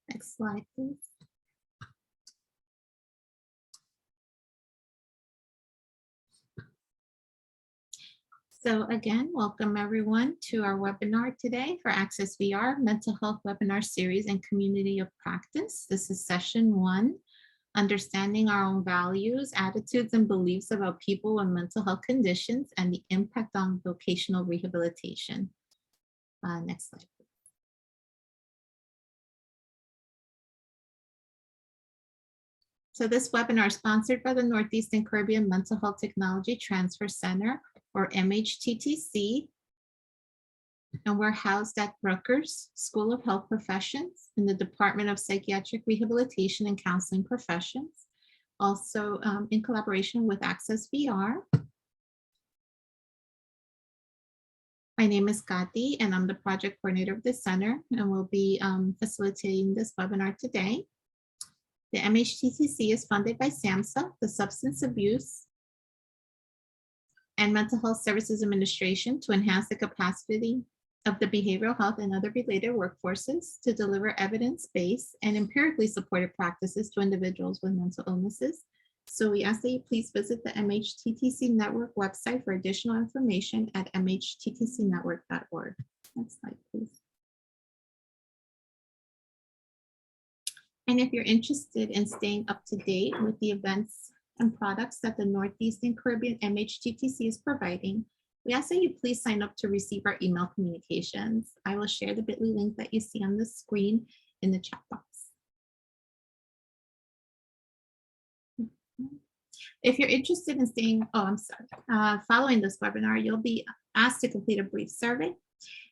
Next slide, please. So again, welcome everyone to our webinar today for ACCES-VR Mental Health Webinar Series and Community of Practice. This is session 1, Understanding Our Own Values, Attitudes, and Beliefs About People with Mental Health Conditions and the Impact on Vocational Rehabilitation. Next slide. So this webinar is sponsored by the Northeastern Caribbean Mental Health Technology Transfer Center, or MHTTC, and we're housed at Rutgers School of Health Professions in the Department of Psychiatric Rehabilitation and Counseling Professions, also in collaboration with ACCES-VR. My name is Kati, and I'm the project coordinator of the center, and we'll be facilitating this webinar today. The MHTTC is funded by SAMHSA, the Substance Abuse and Mental Health Services Administration, to enhance the capacity of the behavioral health and other related workforces to deliver evidence-based and empirically supported practices to individuals with mental illnesses. So we ask that you please visit the MHTTC Network website for additional information at mhttcnetwork.org. Next slide, please. And if you're interested in staying up to date with the events and products that the Northeastern Caribbean MHTTC is providing, we ask that you please sign up to receive our email communications. I will share the bit.ly link that you see on the screen in the chat box. If you're interested in staying, following this webinar, you'll be asked to complete a brief survey.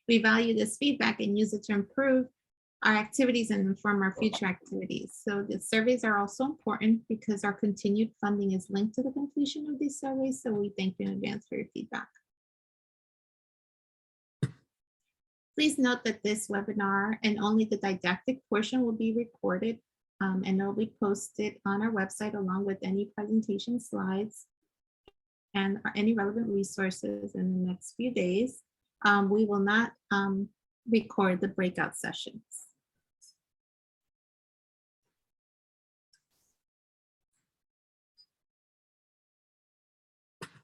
We value this feedback and use it to improve our activities and inform our future activities. So the surveys are also important because our continued funding is linked to the completion of these surveys. So we thank you in advance for your feedback. Please note that this webinar and only the didactic portion will be recorded and it will be posted on our website along with any presentation slides and any relevant resources in the next few days. We will not record the breakout sessions.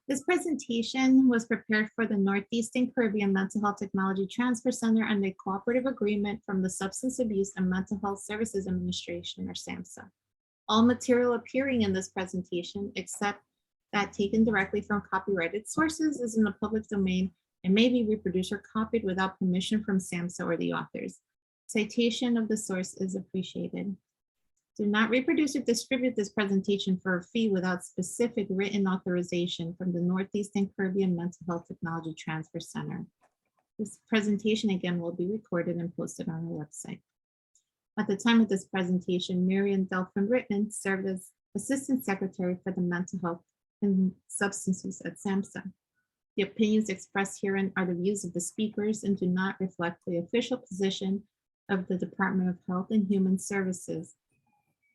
This presentation was prepared for the Northeastern Caribbean Mental Health Technology Transfer Center under a cooperative agreement from the Substance Abuse and Mental Health Services Administration, or SAMHSA. All material appearing in this presentation, except that taken directly from copyrighted sources, is in the public domain and may be reproduced or copied without permission from SAMHSA or the authors. Citation of the source is appreciated. Do not reproduce or distribute this presentation for a fee without specific written authorization from the Northeastern Caribbean Mental Health Technology Transfer Center. This presentation again will be recorded and posted on our website. At the time of this presentation, Marian Delphin-Rittman served as Assistant Secretary for the Mental Health and Substances at SAMHSA. The opinions expressed herein are the views of the speakers and do not reflect the official position of the Department of Health and Human Services,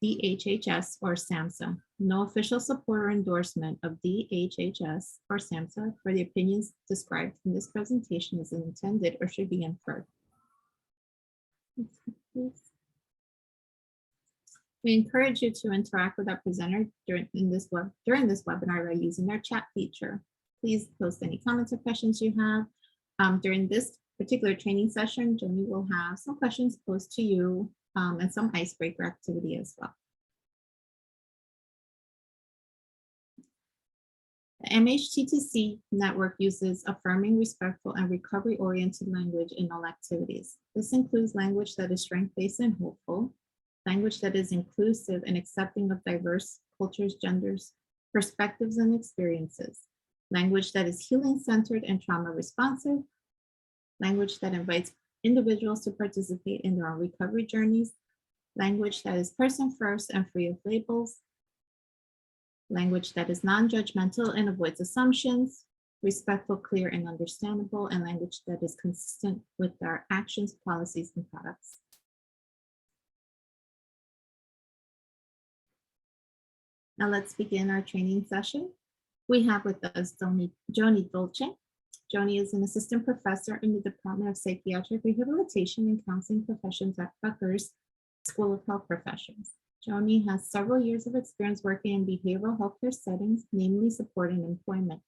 DHHS, or SAMHSA. No official support or endorsement of DHHS or SAMHSA for the opinions described in this presentation is intended or should be inferred. We encourage you to interact with our presenter during this webinar by using our chat feature. Please post any comments or questions you have. During this particular training session, Joni will have some questions posed to you and some icebreaker activity as well. The MHTTC network uses affirming, respectful, and recovery-oriented language in all activities. This includes language that is strength-based and hopeful, language that is inclusive and accepting of diverse cultures, genders, perspectives, and experiences, language that is healing-centered and trauma-responsive, language that invites individuals to participate in their own recovery journeys, language that is person-first and free of labels, language that is non-judgmental and avoids assumptions, respectful, clear, and understandable, and language that is consistent with our actions, policies, and products. Now let's begin our training session. We have with us Joni Dolce. Joni is an assistant professor in the Department of Psychiatric Rehabilitation and Counseling Professions at Rutgers School of Health Professions. Joni has several years of experience working in behavioral healthcare settings, namely supporting employment.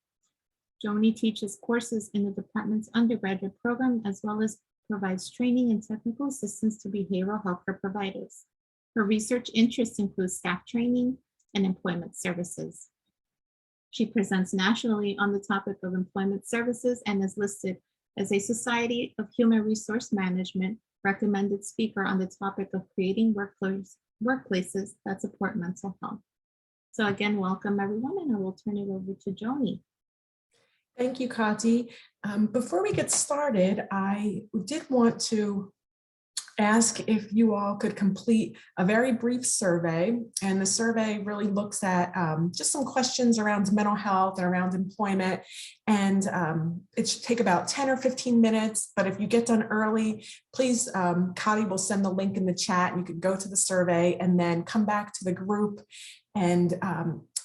Joni teaches courses in the department's undergraduate program, as well as provides training and technical assistance to behavioral healthcare providers. Her research interests include staff training and employment services. She presents nationally on the topic of employment services and is listed as a Society of Human Resource Management recommended speaker on the topic of creating workplaces that support mental health. So again, welcome everyone, and I will turn it over to Joni. Thank you, Kati. Before we get started, I did want to ask if you all could complete a very brief survey. And the survey really looks at just some questions around mental health and around employment. And it should take about 10 or 15 minutes. But if you get done early, please, Kati will send the link in the chat and you could go to the survey and then come back to the group. And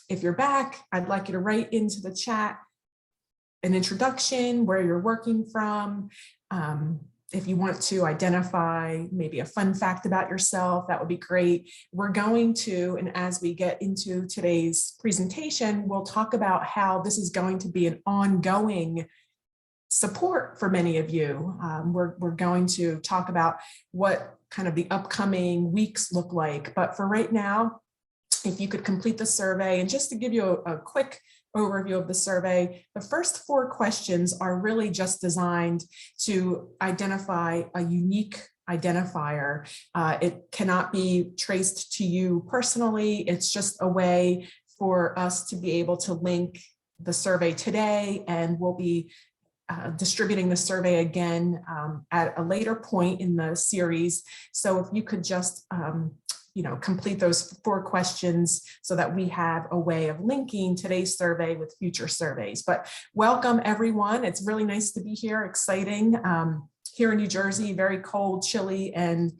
if you're back, I'd like you to write into the chat an introduction, where you're working from. If you want to identify maybe a fun fact about yourself, that would be great. We're going to, and as we get into today's presentation, we'll talk about how this is going to be an ongoing support for many of you. We're going to talk about what kind of the upcoming weeks look like. But for right now, if you could complete the survey, and just to give you a quick overview of the survey, the first 4 questions are really just designed to identify a unique identifier. It cannot be traced to you personally. It's just a way for us to be able to link the survey today, and we'll be distributing the survey again at a later point in the series. So if you could just complete those 4 questions so that we have a way of linking today's survey with future surveys. But welcome everyone. It's really nice to be here, exciting. Here in New Jersey, very cold, chilly, and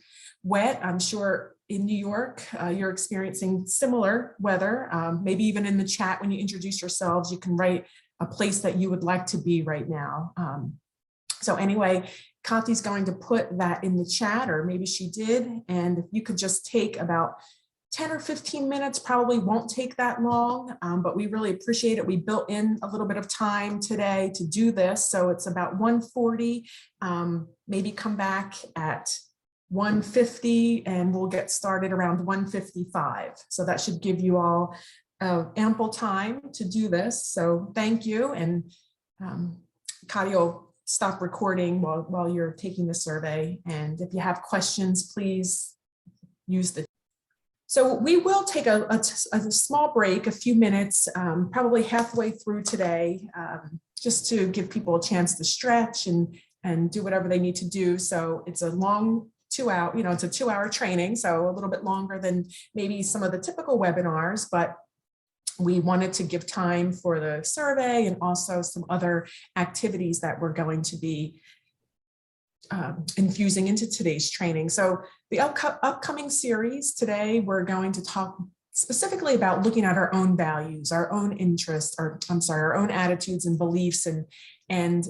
wet. I'm sure in New York, you're experiencing similar weather. Maybe even in the chat when you introduce yourselves, you can write a place that you would like to be right now. So anyway, Kati's going to put that in the chat, or maybe she did. And if you could just take about 10 or 15 minutes, probably won't take that long, but we really appreciate it. We built in a little bit of time today to do this. So it's about 1:40, maybe come back at 1:50 and we'll get started around 1:55. So that should give you all ample time to do this. So thank you. And Kati will stop recording while you're taking the survey. And if you have questions, please use the. So we will take a small break, a few minutes, probably halfway through today, just to give people a chance to stretch and do whatever they need to do. So it's a long 2-hour, it's a 2-hour training, so a little bit longer than maybe some of the typical webinars, but we wanted to give time for the survey and also some other activities that we're going to be infusing into today's training. So the upcoming series today, we're going to talk specifically about looking at our own values, our own interests, our own attitudes and beliefs, and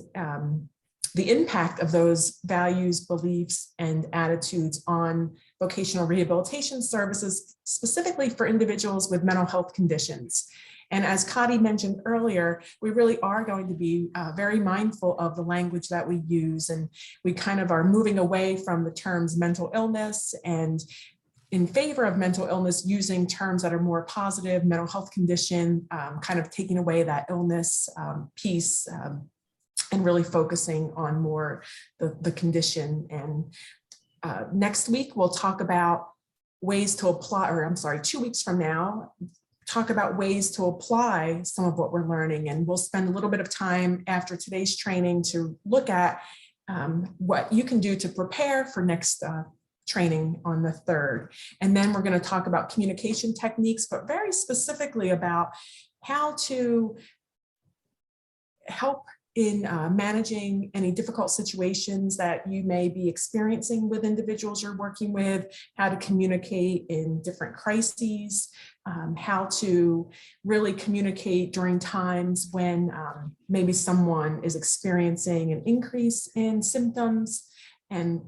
the impact of those values, beliefs, and attitudes on vocational rehabilitation services, specifically for individuals with mental health conditions. And as Kati mentioned earlier, we really are going to be very mindful of the language that we use, and we kind of are moving away from the terms mental illness and in favor of mental illness, using terms that are more positive, mental health condition, kind of taking away that illness piece, and really focusing on more the condition. And next week, we'll talk about ways to apply, or I'm sorry, 2 weeks from now, talk about ways to apply some of what we're learning. And we'll spend a little bit of time after today's training to look at what you can do to prepare for next training on the 3rd. And then we're going to talk about communication techniques, but very specifically about how to help in managing any difficult situations that you may be experiencing with individuals you're working with, how to communicate in different crises, how to really communicate during times when maybe someone is experiencing an increase in symptoms. And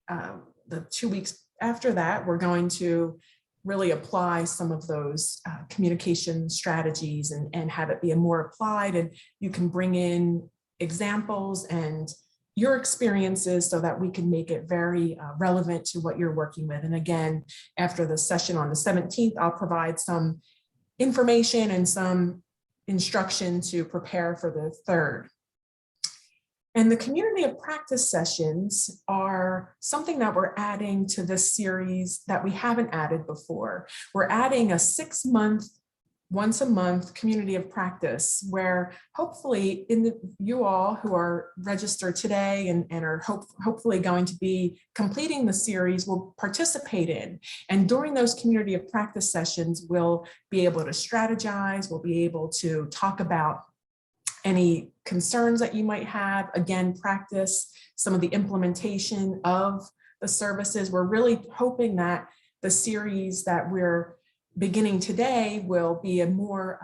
the 2 weeks after that, we're going to really apply some of those communication strategies and have it be a more applied, and you can bring in examples and your experiences so that we can make it very relevant to what you're working with. And again, after the session on the 17th, I'll provide some information and some instruction to prepare for the 3rd. And the community of practice sessions are something that we're adding to this series that we haven't added before. We're adding a 6-month, once a month community of practice where hopefully you all who are registered today and are hopefully going to be completing the series will participate in. And during those community of practice sessions, we'll be able to strategize, we'll be able to talk about any concerns that you might have, again, practice some of the implementation of the services. We're really hoping that the series that we're beginning today will be a more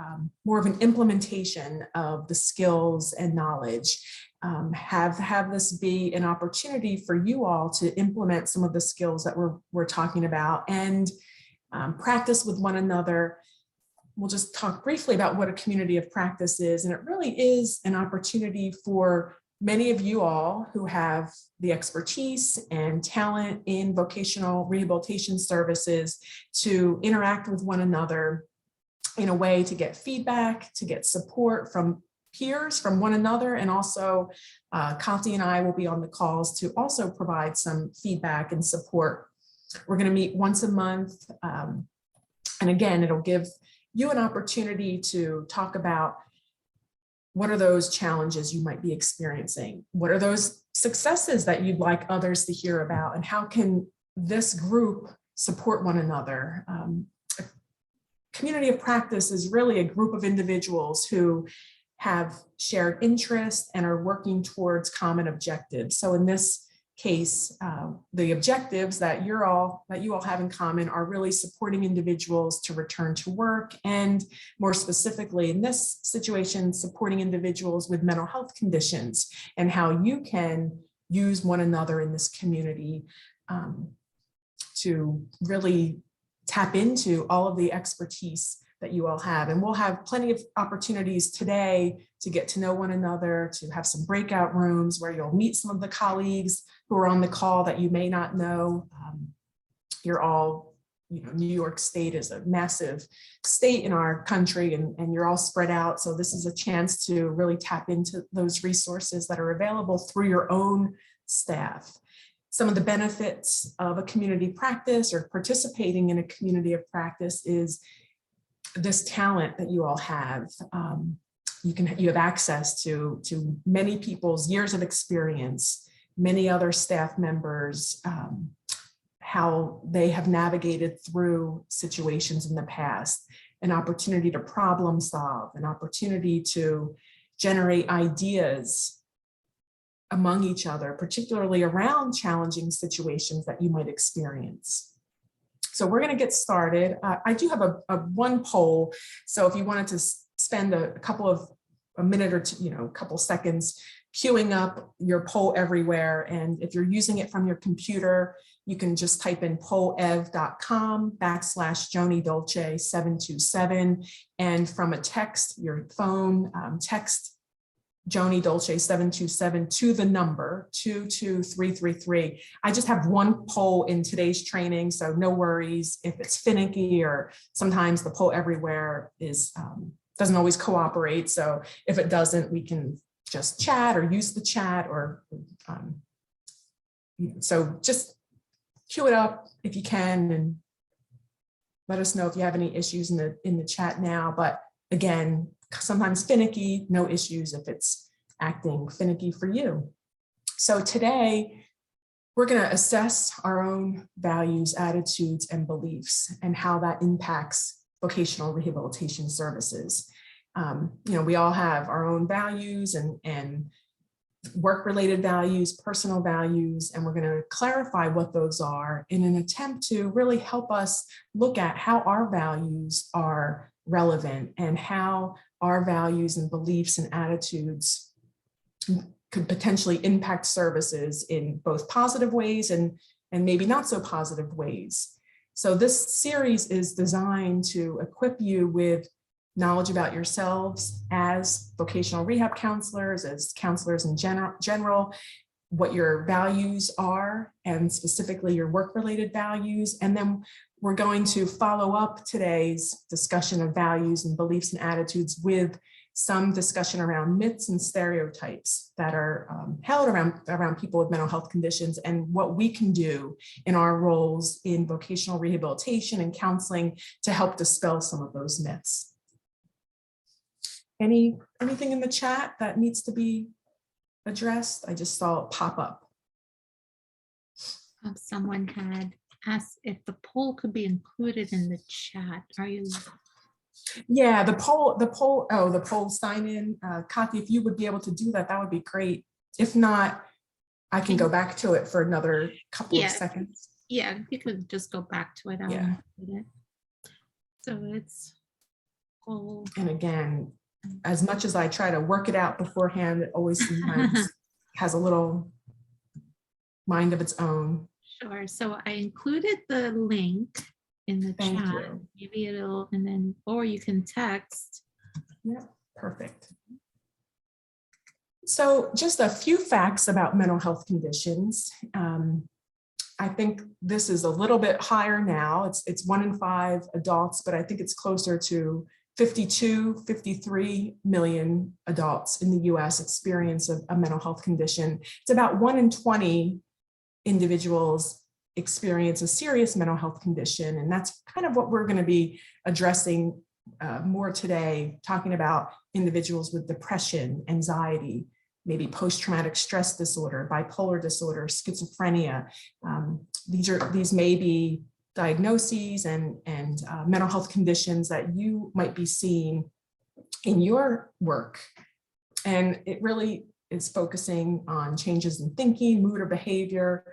of an implementation of the skills and knowledge. Have this be an opportunity for you all to implement some of the skills that we're talking about and practice with one another. We'll just talk briefly about what a community of practice is. And it really is an opportunity for many of you all who have the expertise and talent in vocational rehabilitation services to interact with one another in a way to get feedback, to get support from peers, from one another. And also Kati and I will be on the calls to also provide some feedback and support. We're going to meet once a month. And again, it'll give you an opportunity to talk about what are those challenges you might be experiencing? What are those successes that you'd like others to hear about? And how can this group support one another? A community of practice is really a group of individuals who have shared interests and are working towards common objectives. So in this case, the objectives that you all have in common are really supporting individuals to return to work, and more specifically in this situation, supporting individuals with mental health conditions and how you can use one another in this community to really tap into all of the expertise that you all have. And we'll have plenty of opportunities today to get to know one another, to have some breakout rooms where you'll meet some of the colleagues who are on the call that you may not know. You're all, New York State is a massive state in our country, and you're all spread out. So this is a chance to really tap into those resources that are available through your own staff. Some of the benefits of a community practice or participating in a community of practice is this talent that you all have. You have access to many people's years of experience, many other staff members, how they have navigated through situations in the past, an opportunity to problem solve, an opportunity to generate ideas among each other, particularly around challenging situations that you might experience. So we're going to get started. I do have one poll. So if you wanted to spend a minute or two, a couple seconds queuing up your poll everywhere. And if you're using it from your computer, you can just type in pollev.com/JoniDolce727. And from a text, your phone, text Joni Dolce 727 to the number 22333. I just have one poll in today's training, so no worries if it's finicky, or sometimes the poll everywhere doesn't always cooperate. So if it doesn't, we can just chat or use the chat, or so just queue it up if you can, and let us know if you have any issues in the chat now. But again, sometimes finicky, no issues if it's acting finicky for you. So today, we're going to assess our own values, attitudes, and beliefs, and how that impacts vocational rehabilitation services. We all have our own values and work-related values, personal values, and we're going to clarify what those are in an attempt to really help us look at how our values are relevant and how our values and beliefs and attitudes could potentially impact services in both positive ways and and maybe not so positive ways. So this series is designed to equip you with knowledge about yourselves as vocational rehab counselors, as counselors in general, what your values are, and specifically your work-related values. And then we're going to follow up today's discussion of values and beliefs and attitudes with some discussion around myths and stereotypes that are held around people with mental health conditions, and what we can do in our roles in vocational rehabilitation and counseling to help dispel some of those myths. Anything in the chat that needs to be addressed? I just saw it pop up. Someone had asked if the poll could be included in the chat. Are you? Yeah, the poll sign in. Kathy, if you would be able to do that, that would be great. If not, I can go back to it for another couple of seconds. Yeah, you could just go back to it. Yeah. So it's poll. And again, as much as I try to work it out beforehand, it always sometimes has a little mind of its own. Sure. So I included the link in the Thank chat. you. Maybe it'll, and then, or you can text. Yeah, perfect. So just a few facts about mental health conditions. I think this is a little bit higher now. It's 1 in 5 adults, but I think it's closer to 52, 53 million adults in the US experience a mental health condition. It's about 1 in 20 individuals experience a serious mental health condition. And that's kind of what we're going to be addressing more today, talking about individuals with depression, anxiety, maybe post-traumatic stress disorder, bipolar disorder, schizophrenia. These may be diagnoses and mental health conditions that you might be seeing in your work. And it really is focusing on changes in thinking, mood, or behavior.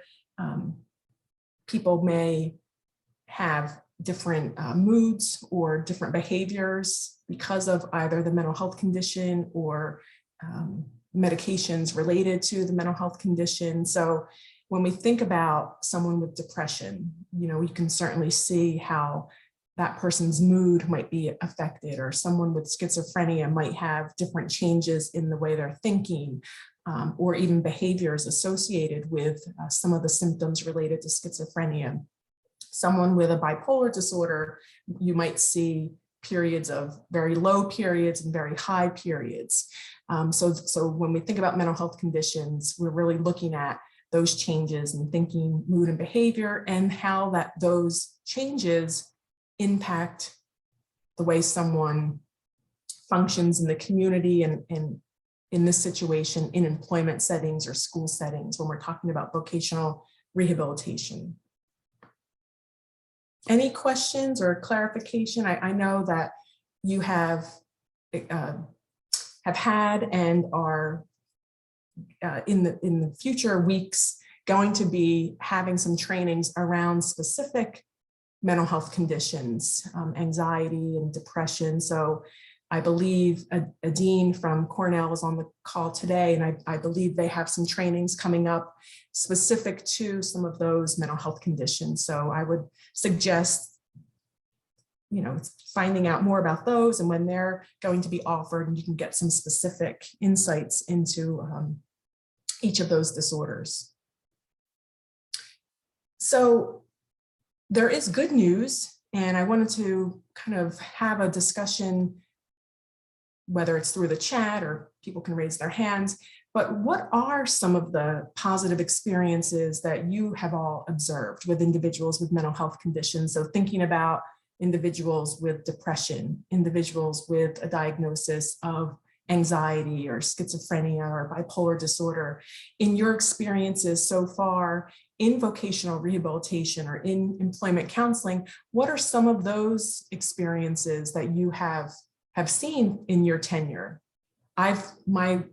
People may have different moods or different behaviors because of either the mental health condition or medications related to the mental health condition. So when we think about someone with depression, you can certainly see how that person's mood might be affected, or someone with schizophrenia might have different changes in the way they're thinking, or even behaviors associated with some of the symptoms related to schizophrenia. Someone with a bipolar disorder, you might see periods of very low periods and very high periods. So when we think about mental health conditions, we're really looking at those changes in thinking, mood, and behavior, and how those changes impact the way someone functions in the community and in this situation in employment settings or school settings when we're talking about vocational rehabilitation. Any questions or clarification? I know that you have had and are in the future weeks going to be having some trainings around specific mental health conditions, anxiety and depression. So I believe a dean from Cornell is on the call today, and I believe they have some trainings coming up specific to some of those mental health conditions. So I would suggest finding out more about those and when they're going to be offered, and you can get some specific insights into each of those disorders. So there is good news, and I wanted to kind of have a discussion, whether it's through the chat or people can raise their hands, but what are some of the positive experiences that you have all observed with individuals with mental health conditions? So thinking about individuals with depression, individuals with a diagnosis of anxiety or schizophrenia or bipolar disorder. In your experiences so far in vocational rehabilitation or in employment counseling, what are some of those experiences that you have seen in your tenure? My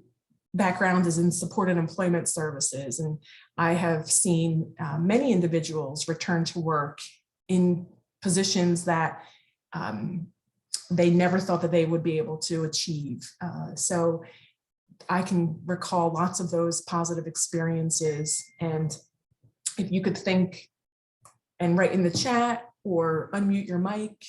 background is in supported employment services, and I have seen many individuals return to work in positions that they never thought that they would be able to achieve. So I can recall lots of those positive experiences. And if you could think and write in the chat or unmute your mic.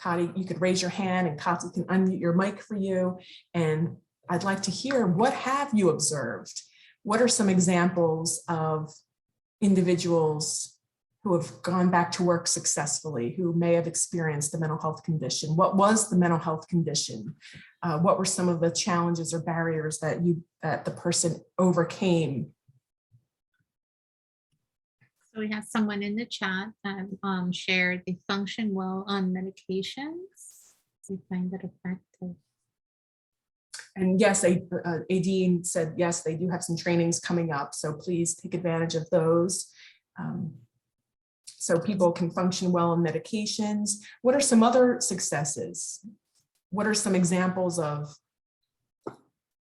Kati, you could raise your hand and Kati can unmute your mic for you. And I'd like to hear, what have you observed? What are some examples of individuals who have gone back to work successfully, who may have experienced a mental health condition? What was the mental health condition? What were some of the challenges or barriers that the person overcame? So we have someone in the chat that shared they function well on medications. We find that effective. And yes, Adine said, yes, they do have some trainings coming up. So please take advantage of those. So people can function well on medications. What are some other successes? What are some examples of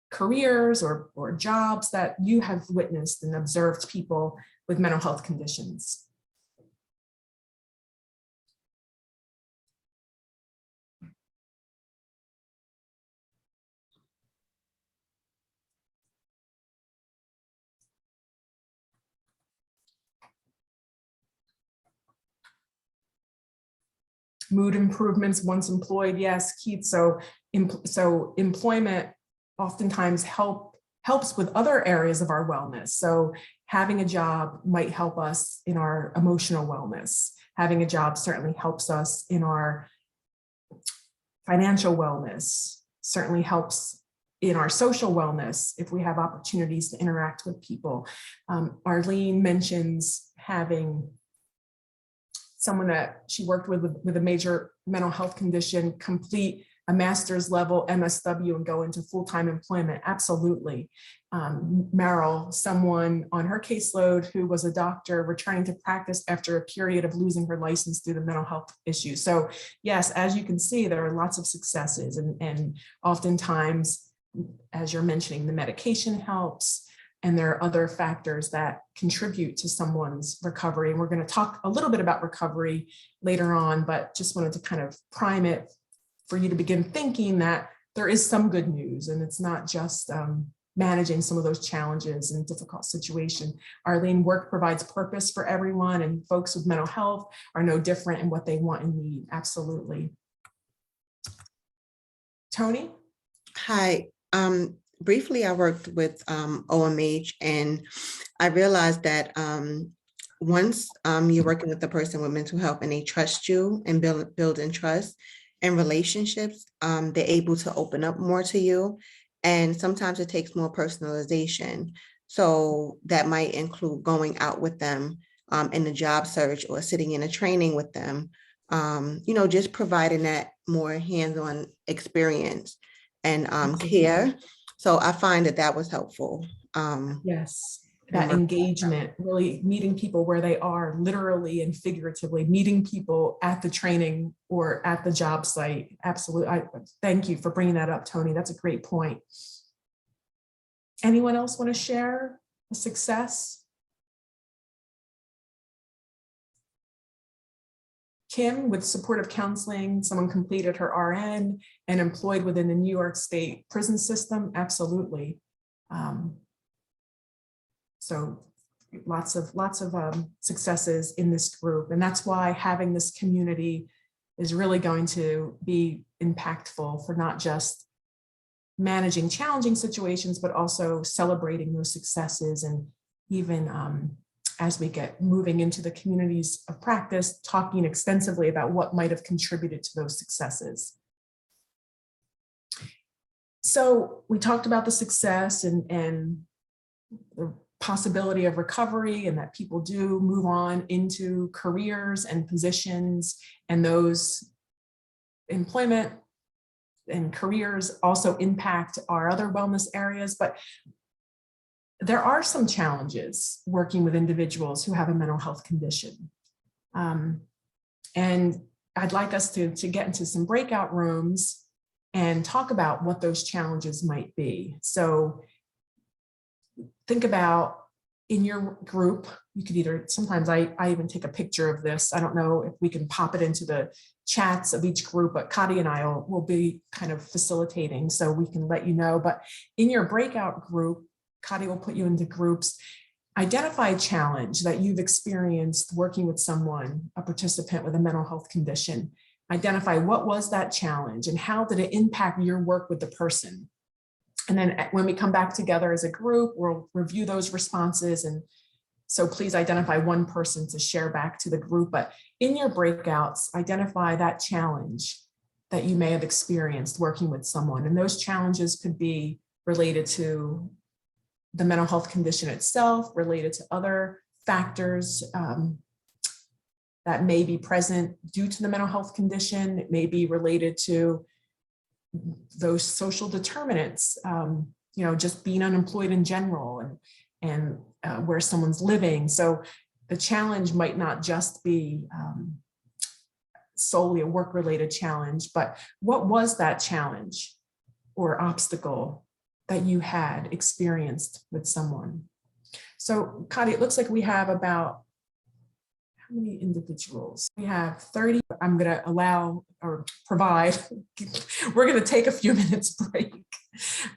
careers or jobs that you have witnessed and observed people with mental health conditions? Mood improvements once employed, yes, Keith. So employment oftentimes helps with other areas of our wellness. So having a job might help us in our emotional wellness. Having a job certainly helps us in our financial wellness, certainly helps in our social wellness if we have opportunities to interact with people. Arlene mentions having someone that she worked with a major mental health condition complete a master's level MSW and go into full-time employment. Absolutely. Meryl, someone on her caseload who was a doctor returning to practice after a period of losing her license due to mental health issues. So yes, as you can see, there are lots of successes, and oftentimes, as you're mentioning, the medication helps. And there are other factors that contribute to someone's recovery. And we're going to talk a little bit about recovery later on, but just wanted to kind of prime it for you to begin thinking that there is some good news, and it's not just managing some of those challenges and difficult situation. Arlene, work provides purpose for everyone, and folks with mental health are no different in what they want and need. Absolutely. Tony? Hi. Briefly, I worked with OMH, and I realized that once you're working with a person with mental health and they trust you and building trust and relationships, they're able to open up more to you. And sometimes it takes more personalization. So that might include going out with them in the job search or sitting in a training with them, just providing that more hands-on experience and care. So I find that was helpful. Yes, that engagement, really meeting people where they are, literally and figuratively, meeting people at the training or at the job site. Absolutely. Thank you for bringing that up, Tony. That's a great point. Anyone else want to share a success? Kim, with supportive counseling, someone completed her RN and employed within the New York State prison system. Absolutely. So lots of successes in this group. And that's why having this community is really going to be impactful for not just managing challenging situations, but also celebrating those successes. And even as we get moving into the communities of practice, talking extensively about what might have contributed to those successes. So we talked about the success and the possibility of recovery, and that people do move on into careers and positions, and those employment and careers also impact our other wellness areas. But there are some challenges working with individuals who have a mental health condition. And I'd like us to get into some breakout rooms and talk about what those challenges might be. So think about in your group, you could either, sometimes I even take a picture of this. I don't know if we can pop it into the chats of each group, but Kati and I will be kind of facilitating so we can let you know. But in your breakout group, Kati will put you into groups. Identify a challenge that you've experienced working with someone, a participant with a mental health condition. Identify what was that challenge and how did it impact your work with the person. And then when we come back together as a group, we'll review those responses. And so please identify one person to share back to the group. But in your breakouts, identify that challenge that you may have experienced working with someone. And those challenges could be related to the mental health condition itself, related to other factors that may be present due to the mental health condition. It may be related to those social determinants, just being unemployed in general and where someone's living. So the challenge might not just be solely a work-related challenge, but what was that challenge or obstacle that you had experienced with someone? So Kati, it looks like we have about, how many individuals? We have 30. I'm gonna allow or provide, we're gonna take a few minutes break.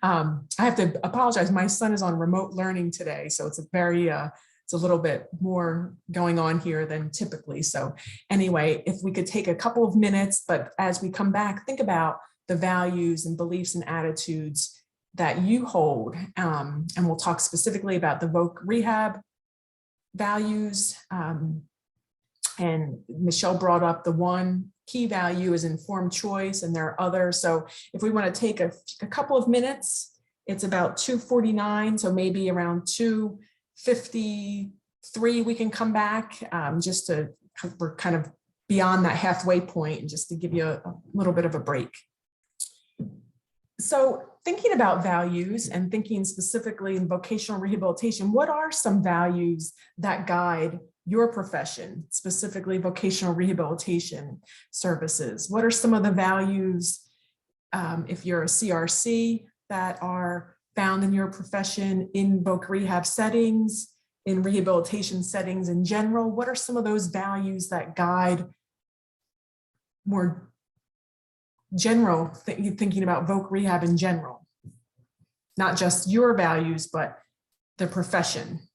I have to apologize, my son is on remote learning today, so it's it's a little bit more going on here than typically. So anyway, if we could take a couple of minutes, but as we come back, think about the values and beliefs and attitudes that you hold. And we'll talk specifically about the Voc Rehab Values. And Michelle brought up the one key value is informed choice, and there are others. So if we want to take a couple of minutes, it's about 2:49, so maybe around 2:53 we can come back, we're kind of beyond that halfway point, and just to give you a little bit of a break. So thinking about values and thinking specifically in vocational rehabilitation, what are some values that guide your profession, specifically vocational rehabilitation services? What are some of the values, if you're a CRC, that are found in your profession in Voc Rehab settings, in rehabilitation settings in general? What are some of those values that guide more general thinking about Voc Rehab in general? Not just your values, but the profession.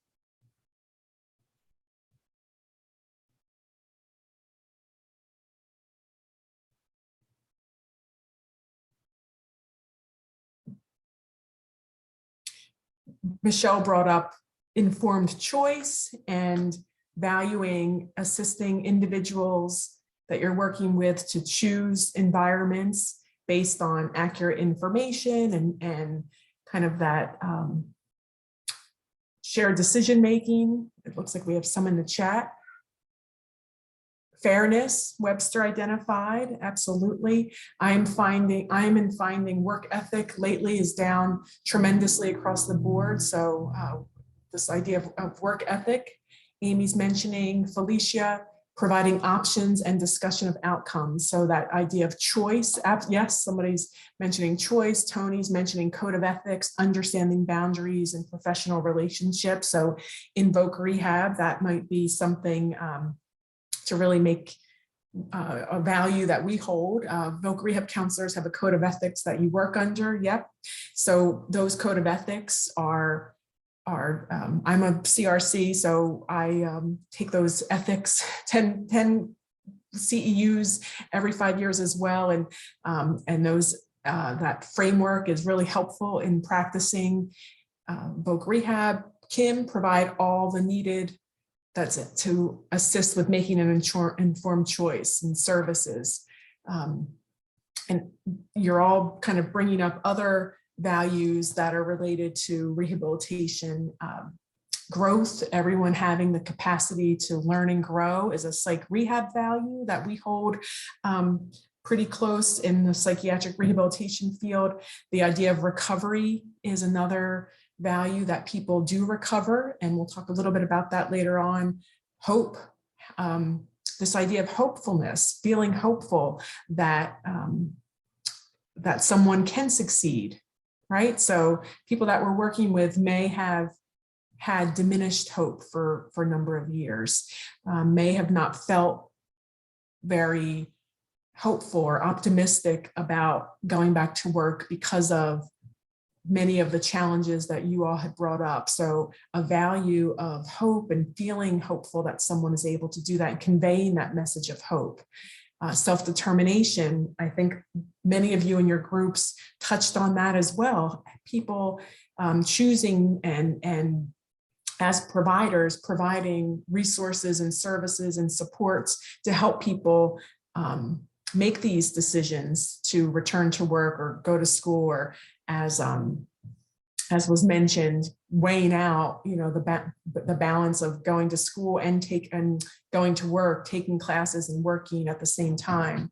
Michelle brought up informed choice and valuing assisting individuals that you're working with to choose environments based on accurate information and kind of that shared decision making. It looks like we have some in the chat. Fairness, Webster identified, absolutely. I'm finding work ethic lately is down tremendously across the board. So this idea of work ethic, Amy's mentioning, Felicia, providing options and discussion of outcomes. So that idea of choice, yes, somebody's mentioning choice, Tony's mentioning code of ethics, understanding boundaries and professional relationships. So in Voc Rehab, that might be something to really make a value that we hold. Voc Rehab counselors have a code of ethics that you work under, yep. So those code of ethics are I'm a CRC, so I take those ethics, 10 CEUs every 5 years as well. And those that framework is really helpful in practicing Voc Rehab. Kim provide all the needed, that's it, to assist with making an informed choice and services. And you're all kind of bringing up other values that are related to rehabilitation, growth. Everyone having the capacity to learn and grow is a psych rehab value that we hold pretty close in the psychiatric rehabilitation field. The idea of recovery is another value, that people do recover, and we'll talk a little bit about that later on. Hope, this idea of hopefulness, feeling hopeful that that someone can succeed, right? So people that we're working with may have had diminished hope for a number of years, may have not felt very hopeful or optimistic about going back to work because of many of the challenges that you all had brought up. So a value of hope and feeling hopeful that someone is able to do that and conveying that message of hope. Self-determination, I think many of you in your groups touched on that as well. People choosing and as providers, providing resources and services and supports to help people make these decisions to return to work or go to school, or as was mentioned, weighing out, you know, the balance of going to school and going to work, taking classes and working at the same time.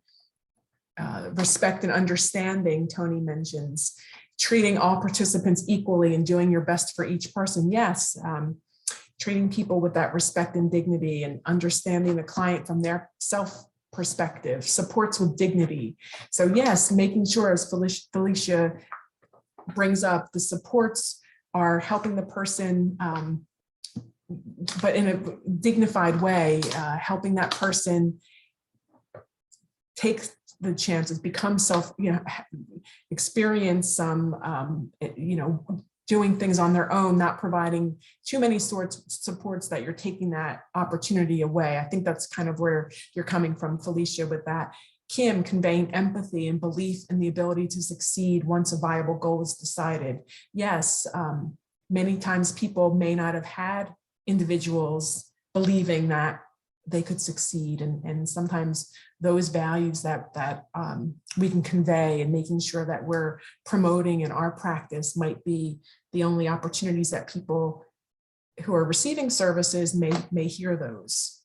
Respect and understanding, Tony mentions, treating all participants equally and doing your best for each person. Yes, treating people with that respect and dignity and understanding the client from their self perspective, supports with dignity. So yes, making sure, as Felicia brings up, the supports are helping the person, but in a dignified way, helping that person take the chances, become experience some, doing things on their own, not providing too many supports that you're taking that opportunity away. I think that's kind of where you're coming from, Felicia, with that. Kim, conveying empathy and belief in the ability to succeed once a viable goal is decided. Yes, many times people may not have had individuals believing that they could succeed, and sometimes those values that we can convey and making sure that we're promoting in our practice might be the only opportunities that people who are receiving services may hear those.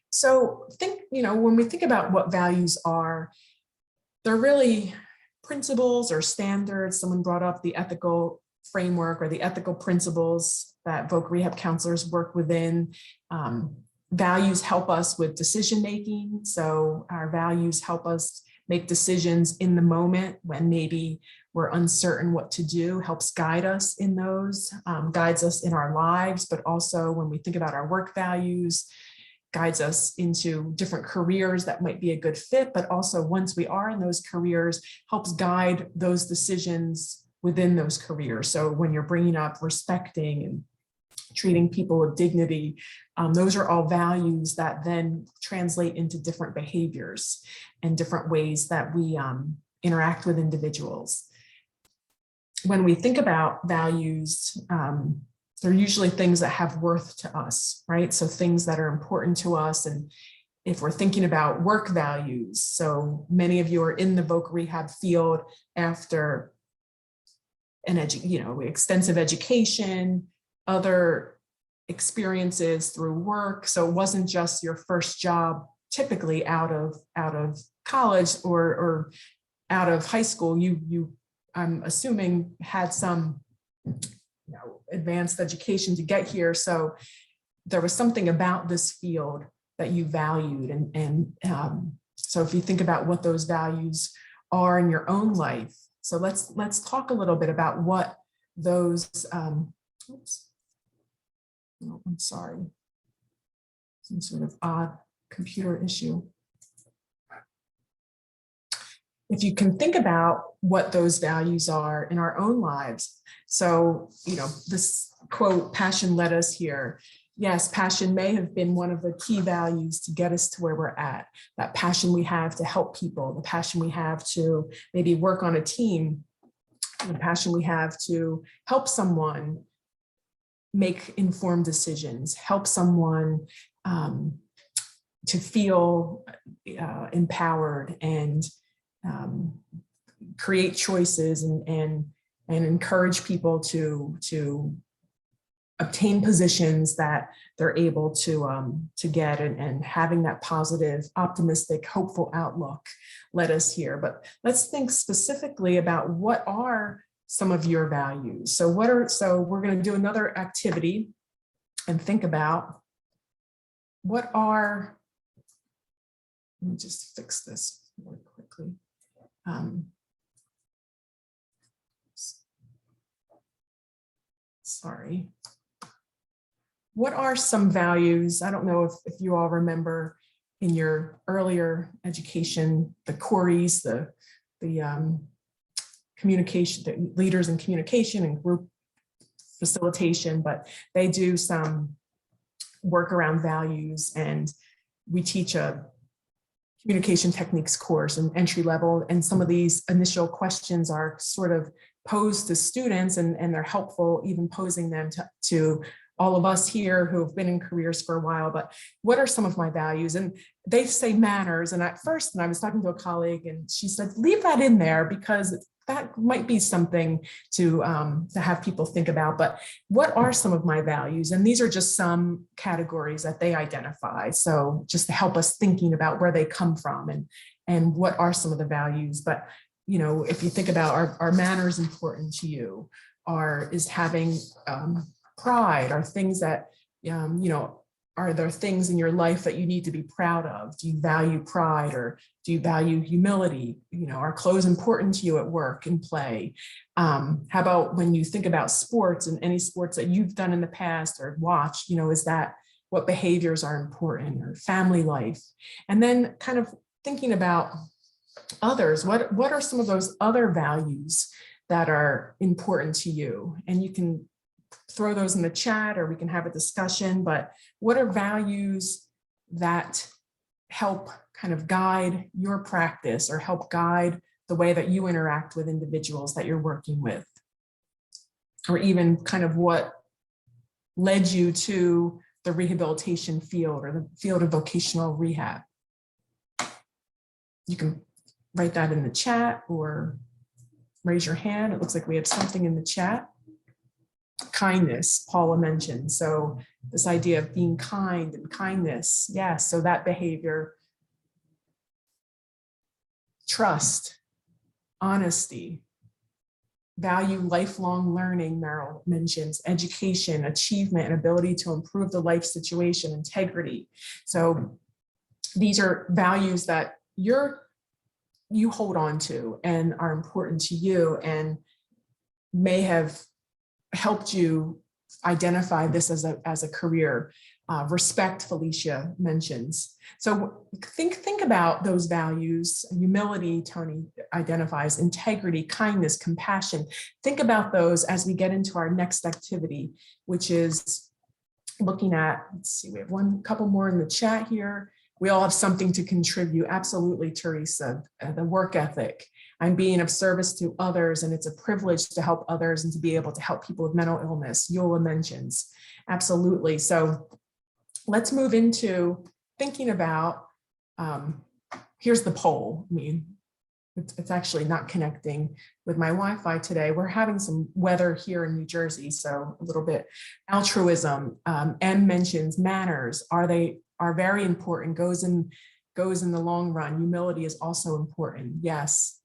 So when we think about what values are, they're really principles or standards. Someone brought up the ethical framework or the ethical principles that Voc Rehab counselors work within. Values help us with decision making. So our values help us make decisions in the moment when maybe we're uncertain what to do, helps guide us in those, guides us in our lives, but also when we think about our work values, guides us into different careers that might be a good fit, but also once we are in those careers, helps guide those decisions within those careers. So when you're bringing up respecting and treating people with dignity, those are all values that then translate into different behaviors and different ways that we interact with individuals. When we think about values, they're usually things that have worth to us, right? So things that are important to us. And if we're thinking about work values, so many of you are in the Voc Rehab field after an extensive education, other experiences through work. So it wasn't just your first job, typically out of college or out of high school. You I'm assuming had some advanced education to get here. So there was something about this field that you valued. And so if you think about what those values are in your own life, so let's talk a little bit about what those, oops. Oh, I'm sorry, some sort of odd computer issue. If you can think about what those values are in our own lives. So, this quote, passion led us here. Yes, passion may have been one of the key values to get us to where we're at. That passion we have to help people, the passion we have to maybe work on a team, the passion we have to help someone make informed decisions, help someone to feel empowered and create choices and encourage people to obtain positions that they're able to get, and having that positive, optimistic, hopeful outlook led us here. But let's think specifically about what are some of your values. So we're going to do another activity and think about what are, let me just fix this really quickly. Sorry. What are some values? I don't know if you all remember in your earlier education, the Corys, the communication, the leaders in communication and group facilitation, but they do some work around values, and we teach a communication techniques course and entry level. And some of these initial questions are sort of posed to students, and they're helpful even posing them to all of us here who have been in careers for a while. But what are some of my values? And they say manners. And at first, and I was talking to a colleague, and she said, leave that in there because that might be something to have people think about. But what are some of my values? And these are just some categories that they identify. So just to help us thinking about where they come from and what are some of the values. But you know, if you think about are manners important to you, is having pride, are things that, you know, are there things in your life that you need to be proud of? Do you value pride, or do you value humility? You know, are clothes important to you at work and play? How about when you think about sports and any sports that you've done in the past or watched, you know, is that what behaviors are important, or family life? And then kind of thinking about others, what are some of those other values that are important to you? And you can throw those in the chat, or we can have a discussion, but what are values that help kind of guide your practice or help guide the way that you interact with individuals that you're working with? Or even kind of what led you to the rehabilitation field or the field of vocational rehab? You can write that in the chat or raise your hand. It looks like we have something in the chat. Kindness, Paula mentioned. So this idea of being kind and kindness. Yes, so that behavior. Trust, honesty, value lifelong learning, Meryl mentions, education, achievement, and ability to improve the life situation, integrity. So these are values that you hold on to and are important to you, and may have helped you identify this as a career. Respect, Felicia mentions. So think about those values. Humility, Tony identifies. Integrity, kindness, compassion. Think about those as we get into our next activity, which is looking at, let's see, we have couple more in the chat here. We all have something to contribute. Absolutely, Teresa. The work ethic. I'm being of service to others, and it's a privilege to help others and to be able to help people with mental illness. Yola mentions. Absolutely. So let's move into thinking about, here's the poll. I mean, it's actually not connecting with my Wi-Fi today. We're having some weather here in New Jersey, so a little bit. Altruism, M mentions manners. Are very important, goes in the long run. Humility is also important. Yes.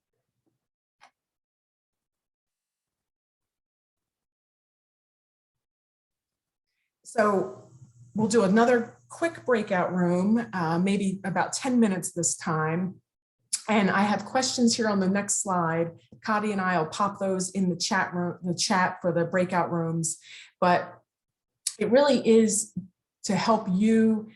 So we'll do another quick breakout room, maybe about 10 minutes this time. And I have questions here on the next slide. Kati and I will pop those in the chat room, the chat for the breakout rooms. But it really is to help you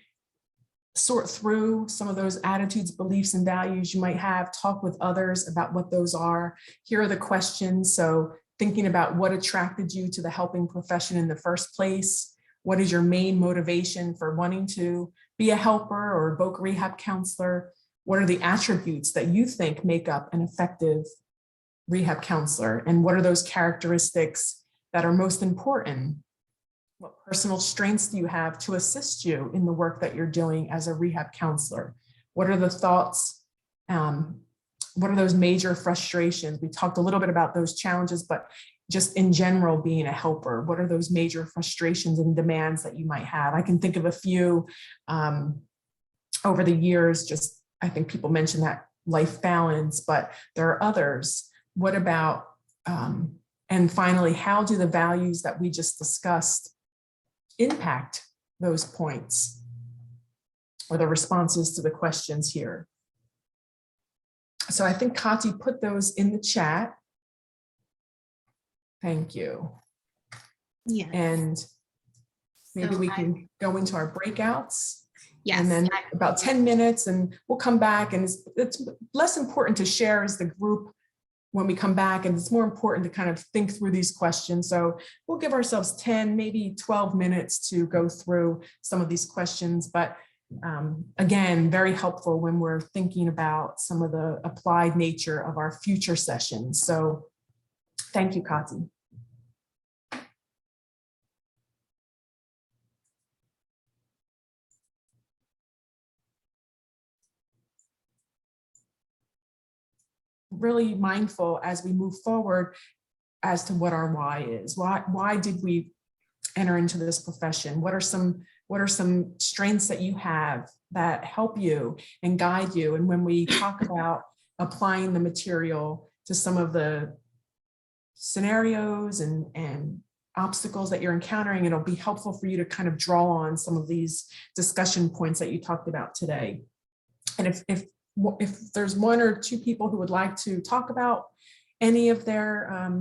sort through some of those attitudes, beliefs, and values you might have, talk with others about what those are. Here are the questions. So thinking about what attracted you to the helping profession in the first place. What is your main motivation for wanting to be a helper or a Voc Rehab counselor? What are the attributes that you think make up an effective rehab counselor? And what are those characteristics that are most important? What personal strengths do you have to assist you in the work that you're doing as a rehab counselor? What are the thoughts? What are those major frustrations? We talked a little bit about those challenges, but just in general, being a helper, what are those major frustrations and demands that you might have? I can think of a few over the years. Just, I think people mention that life balance, but there are others. What about, and finally, how do the values that we just discussed impact those points or the responses to the questions here? So I think Kati put those in the chat. Thank you. Yeah. And maybe So we can go into our breakouts. Yes. And then about 10 minutes and we'll come back, and it's less important to share as the group when we come back, and it's more important to kind of think through these questions. So we'll give ourselves 10, maybe 12 minutes to go through some of these questions. But again, very helpful when we're thinking about some of the applied nature of our future sessions. So thank you, Kati. Really mindful as we move forward as to what our why is. Why did we enter into this profession? What are some strengths that you have that help you and guide you? And when we talk about applying the material to some of the scenarios and obstacles that you're encountering, it'll be helpful for you to kind of draw on some of these discussion points that you talked about today. And if there's one or two people who would like to talk about any of their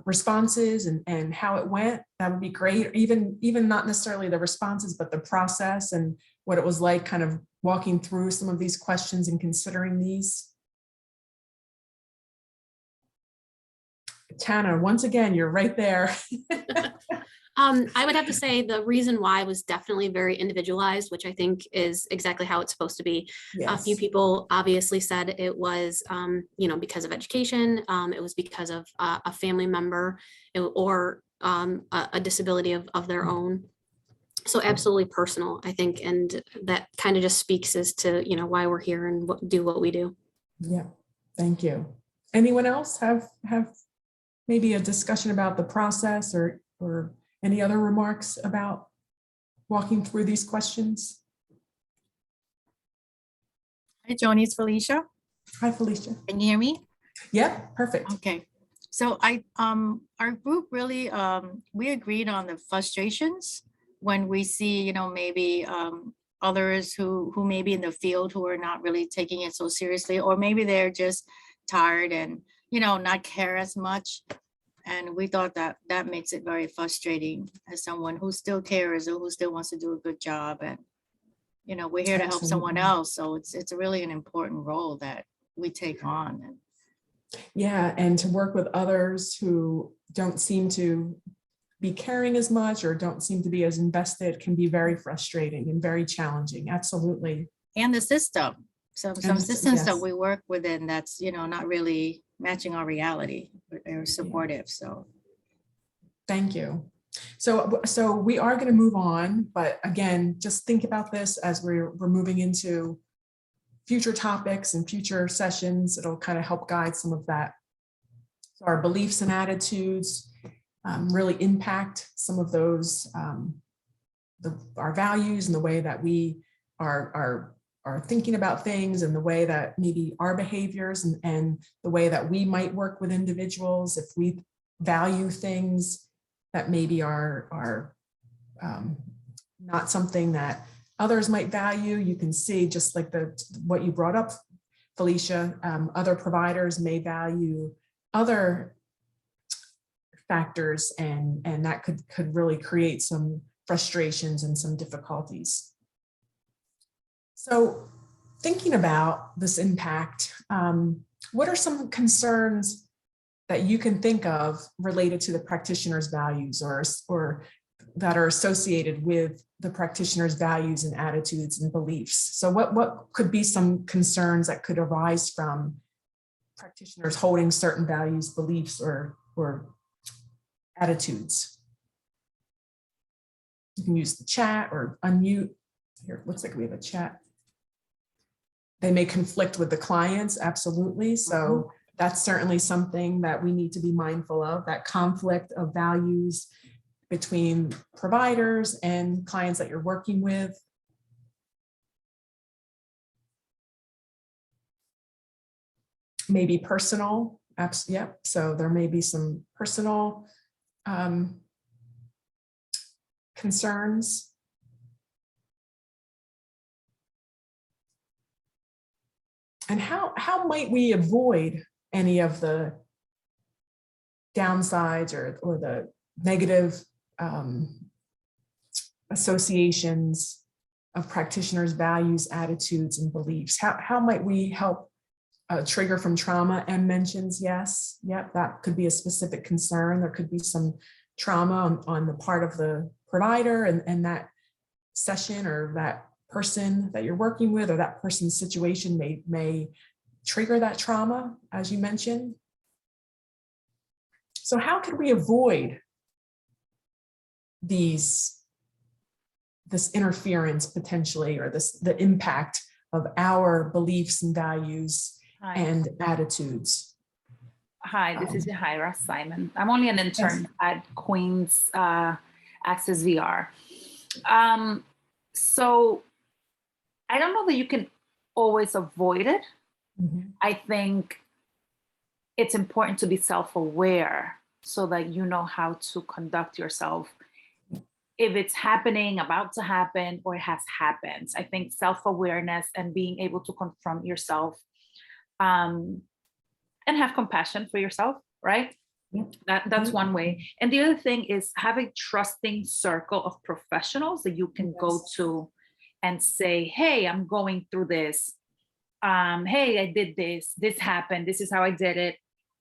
responses and how it went, that would be great. Even not necessarily the responses, but the process and what it was like kind of walking through some of these questions and considering these. Tana, once again, you're right there. I would have to say the reason why was definitely very individualized, which I think is exactly how it's supposed to be. Yes. A few people obviously said it was, because of education. It was because of a family member or a disability of their own. So absolutely personal, I think, and that kind of just speaks as to why we're here and do what we do. Yeah, thank you. Anyone else have maybe a discussion about the process or any other remarks about walking through these questions? Hi, Joni, it's Felicia. Hi, Felicia. Can you hear me? Yeah, perfect. Okay. So our group really, we agreed on the frustrations when we see, maybe others who may be in the field who are not really taking it so seriously, or maybe they're just tired and, not care as much. And we thought that makes it very frustrating as someone who still cares or who still wants to do a good job. And, we're here to help someone else. So it's really an important role that we take on. Yeah, and to work with others who don't seem to be caring as much or don't seem to be as invested can be very frustrating and very challenging. Absolutely. And the system. Some systems yes. that we work within that's, not really matching our reality or supportive. So thank you. So we are going to move on, but again, just think about this as we're moving into future topics and future sessions. It'll kind of help guide some of that. So our beliefs and attitudes really impact some of those, our values and the way that we are thinking about things, and the way that maybe our behaviors and the way that we might work with individuals, if we value things that maybe are not something that others might value. You can see, just like what you brought up, Felicia, other providers may value other factors, and that could really create some frustrations and some difficulties. So thinking about this impact, what are some concerns that you can think of related to the practitioner's values or that are associated with the practitioner's values and attitudes and beliefs? So what could be some concerns that could arise from practitioners holding certain values, beliefs, or attitudes? You can use the chat or unmute. Here, it looks like we have a chat. They may conflict with the clients, absolutely. So that's certainly something that we need to be mindful of, that conflict of values between providers and clients that you're working with. Maybe personal, yep. So there may be some personal concerns. And how might we avoid any of the downsides or the negative associations of practitioners' values, attitudes, and beliefs. How might we help trigger from trauma? M mentions yes. Yep, that could be a specific concern. There could be some trauma on the part of the provider and that session or that person that you're working with, or that person's situation may trigger that trauma, as you mentioned. So how could we avoid this interference potentially, or the impact of our beliefs and values and attitudes? Hi, this is Yahaira Simon. I'm only an intern at Queen's ACCES-VR. So I don't know that you can always avoid it. Mm-hmm. I think it's important to be self-aware so that you know how to conduct yourself if it's happening, about to happen, or it has happened. I think self-awareness and being able to confront yourself and have compassion for yourself, right? Yeah. That's one way. And the other thing is have a trusting circle of professionals that you can go to and say, hey, I'm going through this. Hey, I did this, this happened, this is how I did it.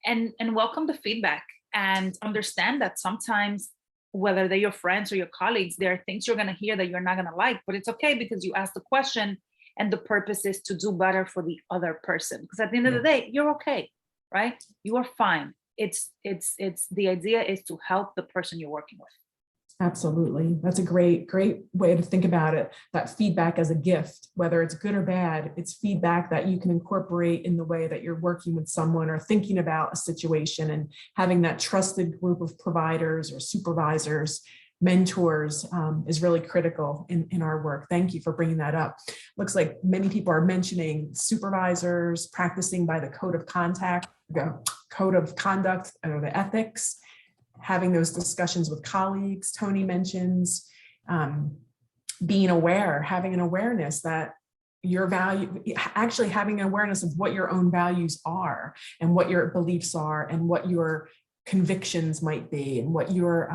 And welcome the feedback and understand that sometimes, whether they're your friends or your colleagues, there are things you're going to hear that you're not going to like, but it's okay because you asked the question and the purpose is to do better for the other person. Because at the end of the day, you're okay, right? You are fine. It's the idea is to help the person you're working with. Absolutely. That's a great way to think about it. That feedback as a gift, whether it's good or bad, it's feedback that you can incorporate in the way that you're working with someone or thinking about a situation, and having that trusted group of providers or supervisors, mentors is really critical in our work. Thank you for bringing that up. Looks like many people are mentioning supervisors practicing by the code of conduct, or the ethics, having those discussions with colleagues. Tony mentions being aware, having an awareness that your value, actually having an awareness of what your own values are and what your beliefs are and what your convictions might be and what your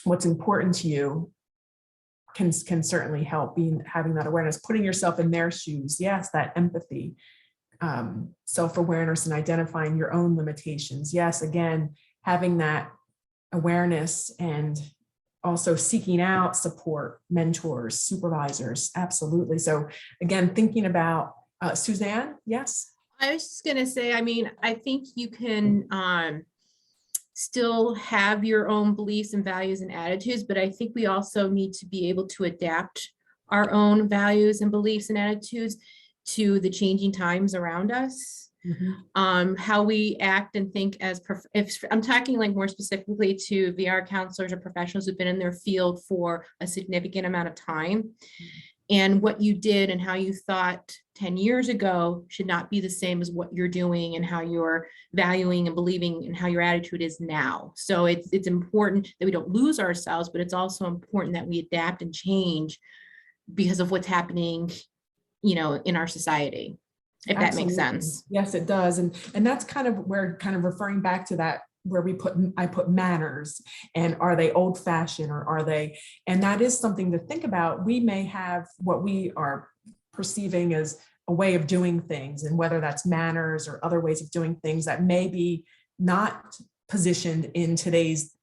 what's important to you can certainly help. Having that awareness, putting yourself in their shoes. Yes, that empathy, self-awareness, and identifying your own limitations. Yes, again, having that awareness and also seeking out support, mentors, supervisors. Absolutely. So again, thinking about Suzanne. Yes. I was just going to say, I mean, I think you can still have your own beliefs and values and attitudes, but I think we also need to be able to adapt our own values and beliefs and attitudes to the changing times around us. Mm-hmm. How we act and think as, if I'm talking like more specifically to VR counselors or professionals who've been in their field for a significant amount of time. Mm-hmm. And what you did and how you thought 10 years ago should not be the same as what you're doing and how you're valuing and believing and how your attitude is now. So it's important that we don't lose ourselves, but it's also important that we adapt and change because of what's happening, you know, in our society, if that makes sense. Yes, it does. And that's kind of where, kind of referring back to that, where I put manners, and are they old fashioned or are they, and that is something to think about. We may have what we are perceiving as a way of doing things, and whether that's manners or other ways of doing things that may be not positioned in today's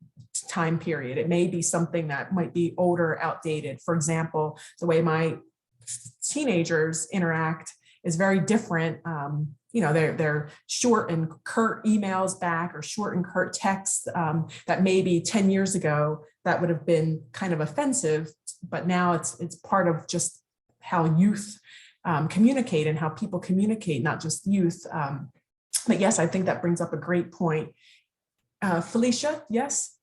time period. It may be something that might be older, outdated. For example, the way my teenagers interact is very different. You know, they're short and curt emails back, or short and curt texts that maybe 10 years ago that would have been kind of offensive, but now it's part of just how youth communicate and how people communicate, not just youth. But yes, I think that brings up a great point. Felicia, yes?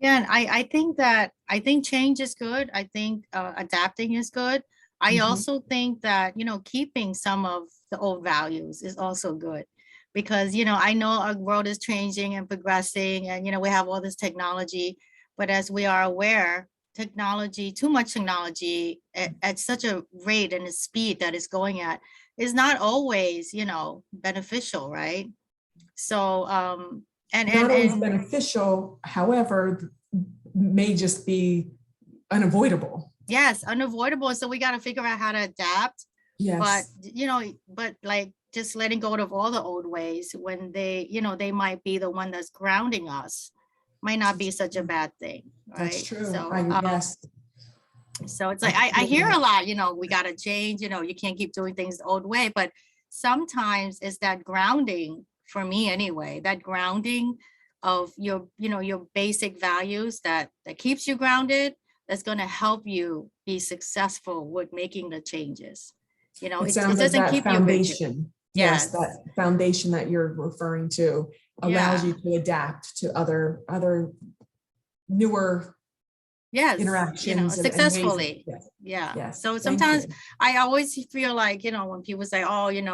Yeah, and I think change is good. I think adapting is good. I also think that, you know, keeping some of the old values is also good, because, you know, I know our world is changing and progressing, and, you know, we have all this technology, but as we are aware, technology, too much technology at such a rate and a speed that it's going at is not always, you know, beneficial, right? So, not always beneficial, however, may just be unavoidable. Yes, unavoidable. So we got to figure out how to adapt. But, Yes. but like just letting go of all the old ways when they, they might be the one that's grounding us, might not be such a bad thing, right? That's true. So, Yes. so it's like, I hear a lot, we got to change, you can't keep doing things the old way, but sometimes it's that grounding, for me anyway, that grounding of your, your basic values that keeps you grounded, that's going to help you be successful with making the changes. It It sounds like doesn't that keep you rigid. foundation. Yes. Yes, that foundation that you're referring to allows Yeah. you to adapt to other newer Yes, interactions and ways of- successfully. yes. Yeah. Yes, So thank sometimes you. I always feel like, when people say, oh, you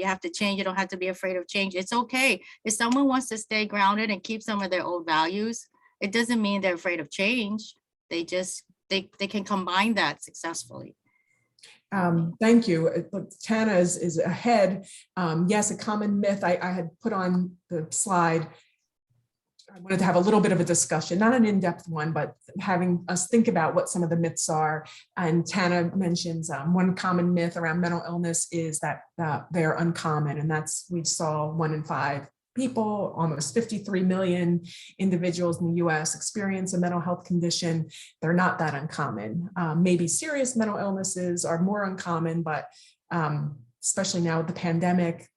have to change, you don't have to be afraid of change. It's okay. If someone wants to stay grounded and keep some of their old values, it doesn't mean they're afraid of change. They just, they can combine that successfully. Thank you. Look, Tana is ahead. Yes, a common myth I had put on the slide. I wanted to have a little bit of a discussion, not an in-depth one, but having us think about what some of the myths are. And Tana mentions one common myth around mental illness is that they're uncommon. And that's, we saw 1 in 5 people, almost 53 million individuals in the US experience a mental health condition. They're not that uncommon. Maybe serious mental illnesses are more uncommon, but especially now with the pandemic,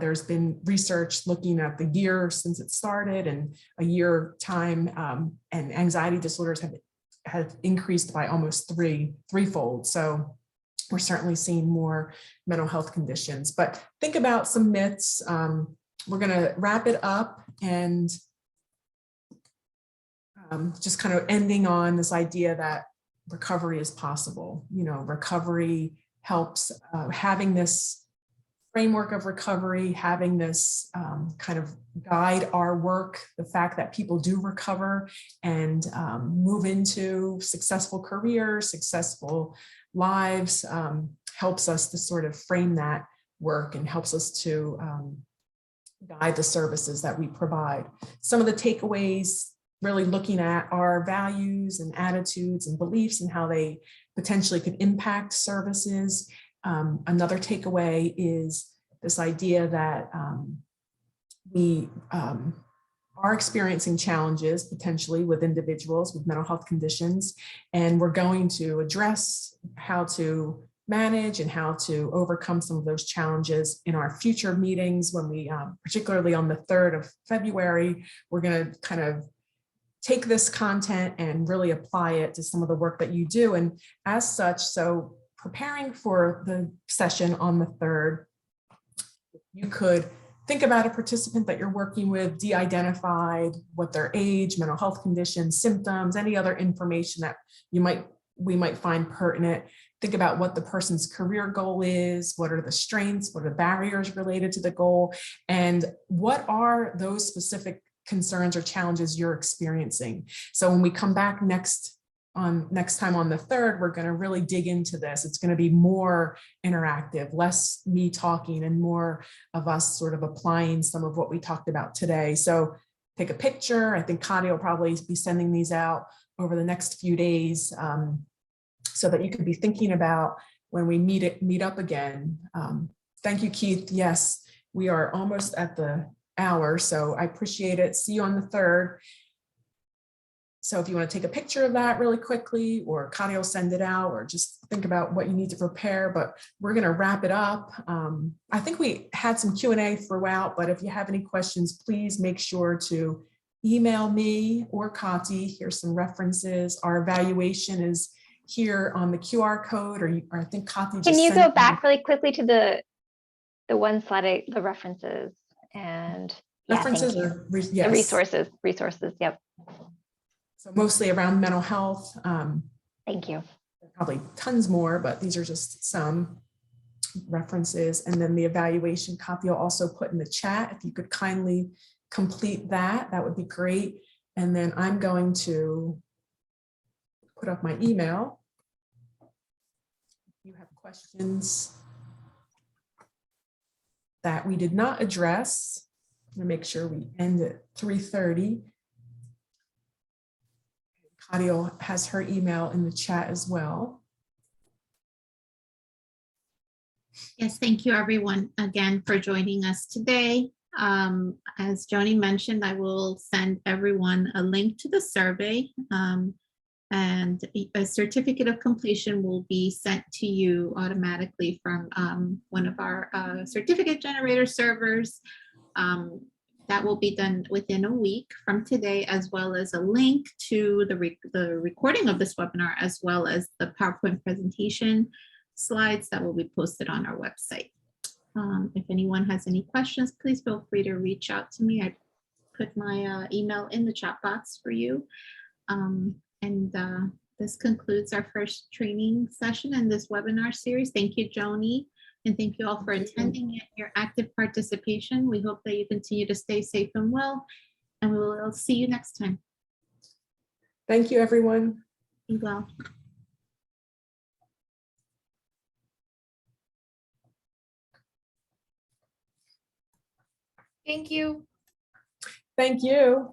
there's been research looking at the year since it started and a year time, and anxiety disorders have increased by almost threefold. So we're certainly seeing more mental health conditions. But think about some myths. We're going to wrap it up and just kind of ending on this idea that recovery is possible. Recovery helps, having this framework of recovery, having this kind of guide our work, the fact that people do recover and move into successful careers, successful lives, helps us to sort of frame that work and helps us to guide the services that we provide. Some of the takeaways, really looking at our values and attitudes and beliefs and how they potentially could impact services. Another takeaway is this idea that we are experiencing challenges potentially with individuals with mental health conditions, and we're going to address how to manage and how to overcome some of those challenges in our future meetings when we, particularly on the 3rd of February, we're going to kind of take this content and really apply it to some of the work that you do. And as such, so preparing for the session on the 3rd, you could think about a participant that you're working with, de-identified what their age, mental health conditions, symptoms, any other information that we might find pertinent. Think about what the person's career goal is, what are the strengths, what are the barriers related to the goal, and what are those specific concerns or challenges you're experiencing. So when we come back next time on the 3rd, we're going to really dig into this. It's going to be more interactive, less me talking and more of us sort of applying some of what we talked about today. So take a picture. I think Connie will probably be sending these out over the next few days, so that you could be thinking about when we meet up again. Thank you, Keith. Yes, we are almost at the hour, so I appreciate it. See you on the 3rd. So if you want to take a picture of that really quickly, or Connie will send it out, or just think about what you need to prepare, but we're going to wrap it up. I think we had some Q&A throughout, but if you have any questions, please make sure to email me or Kati. Here's some references. Our evaluation is here on the QR code, or I think Kati just Can you sent go back really quickly to the one slide, the references and references yeah, or the resources. Yep. So mostly around mental health. Thank you. Probably tons more, but these are just some references. And then the evaluation copy I'll also put in the chat. If you could kindly complete that, that would be great. And then I'm going to put up my email. If you have questions that we did not address, I'm gonna make sure we end at 3:30. Audio has her email in the chat as well. Yes, thank you everyone again for joining us today. As Joni mentioned, I will send everyone a link to the survey, and a certificate of completion will be sent to you automatically from one of our certificate generator servers. That will be done within a week from today, as well as a link to the recording of this webinar, as well as the PowerPoint presentation slides that will be posted on our website. If anyone has any questions, please feel free to reach out to me. I put my email in the chat box for you. This concludes our first training session in this webinar series. Thank you, Joni, and thank you all for attending and your active participation. We hope that you continue to stay safe and well, and we will see you next time. Thank you, everyone. Be well. Thank you. Thank you.